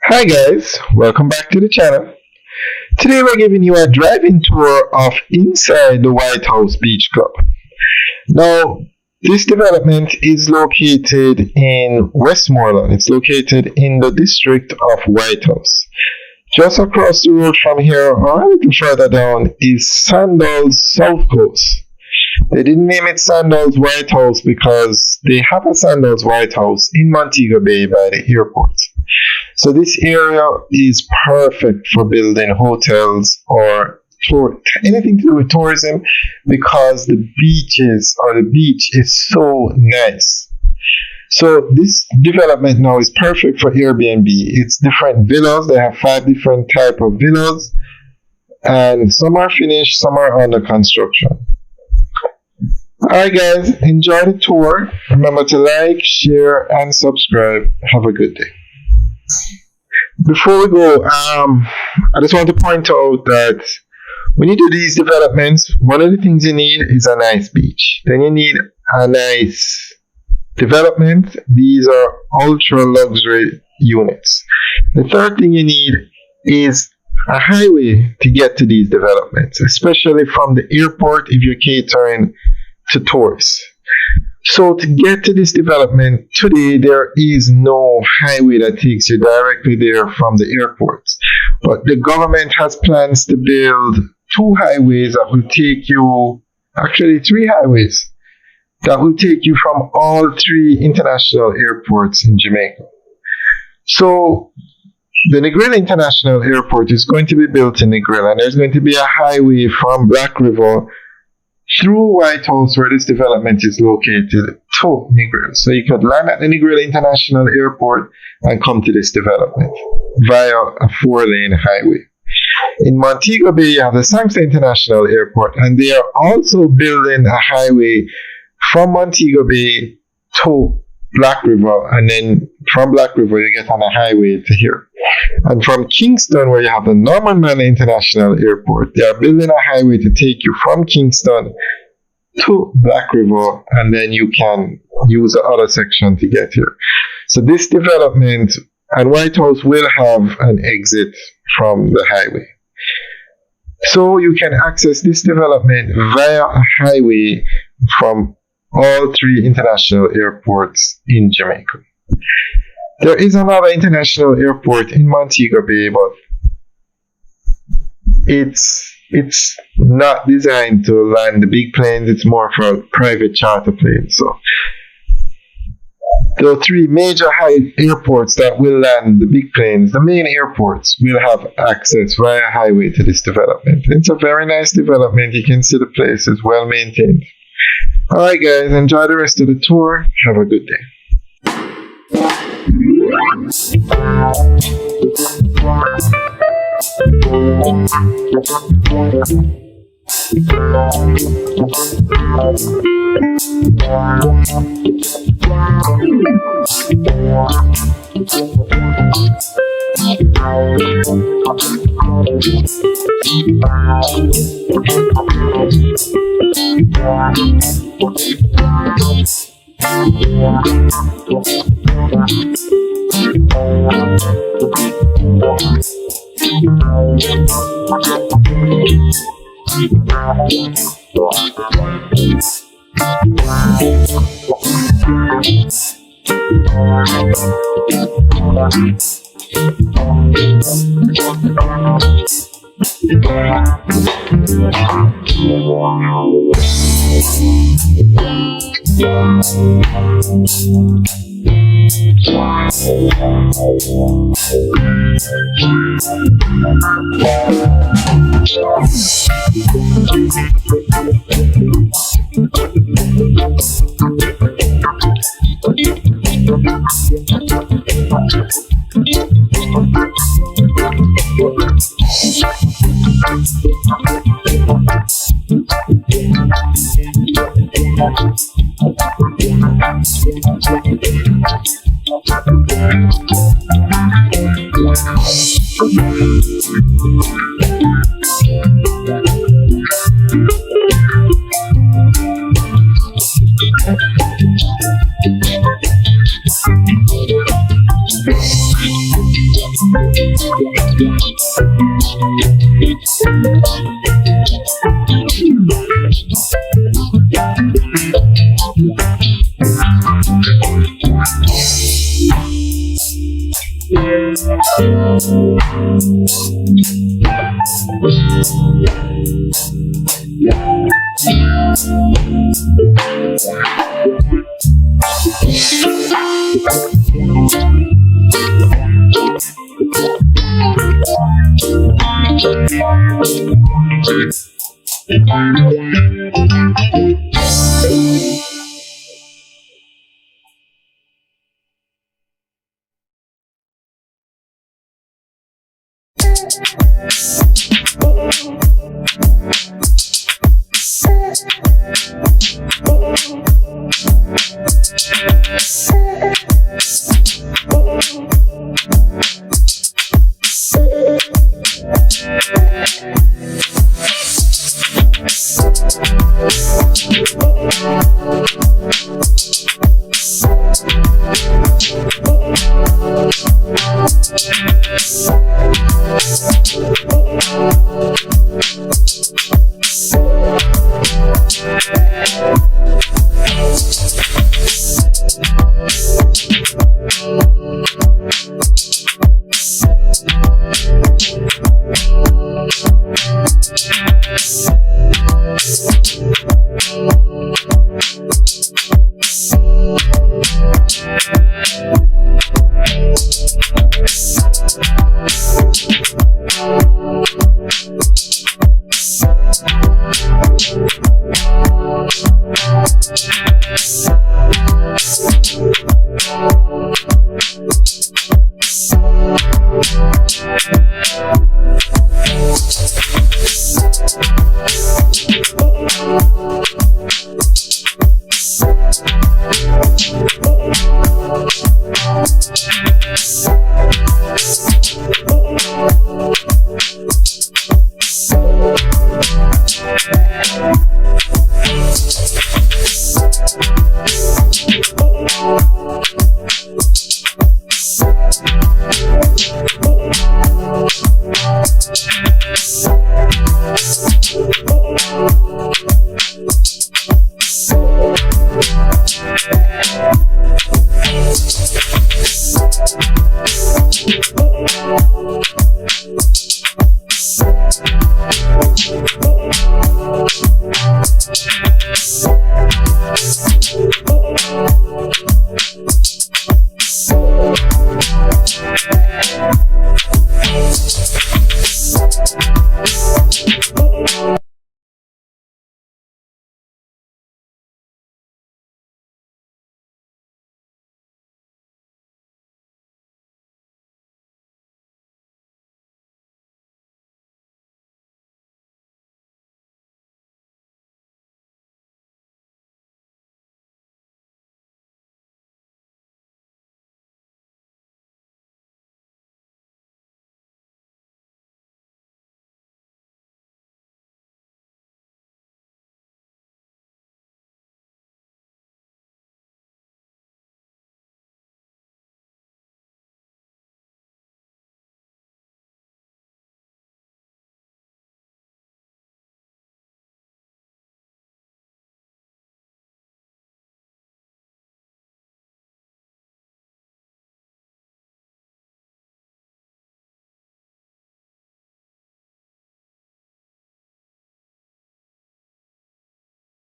Hi guys, welcome back to the channel. Today we're giving you a driving tour of inside the Whitehouse Beach Club. Now, this development is located in Westmoreland. It's located in the district of Whitehouse. Just across the road from here, or a little further down, is Sandals South Coast. They didn't name it Sandals Whitehouse because they have a Sandals Whitehouse in Montego Bay by the airport. So this area is perfect for building hotels or anything to do with tourism because the beach is so nice. So this development now is perfect for Airbnb. It's different villas. They have 5 different type of villas, and some are finished, some are under construction. Alright guys, enjoy the tour. Remember to like, share, and subscribe. Have a good day. Before we go, I just want to point out that when you do these developments, one of the things you need is a nice beach. Then you need a nice development. These are ultra luxury units. The third thing you need is a highway to get to these developments, especially from the airport if you're catering to tourists. So to get to this development today, there is no highway that takes you directly there from the airport. But the government has plans to build 2 highways that will take you, actually 3 highways, that will take you from all 3 international airports in Jamaica. So the Negril International Airport is going to be built in Negril, and there's going to be a highway from Black River through Whitehouse, where this development is located, to Negril. So you could land at the Negril International Airport and come to this development via a 4-lane highway. In Montego Bay, you have the Sangster International Airport, and they are also building a highway from Montego Bay to Black River, and then from Black River you get on a highway to here. And from Kingston, where you have the Norman Manley International Airport, they are building a highway to take you from Kingston to Black River, and then you can use the other section to get here. So this development, and Whitehouse will have an exit from the highway. So you can access this development via a highway from all 3 international airports in Jamaica. There is another international airport in Montego Bay, but it's not designed to land the big planes. It's more for private charter planes. So the 3 major airports that will land the big planes, the main airports, will have access via highway to this development. It's a very nice development. You can see the place is well maintained. Alright guys, enjoy the rest of the tour. Have a good day.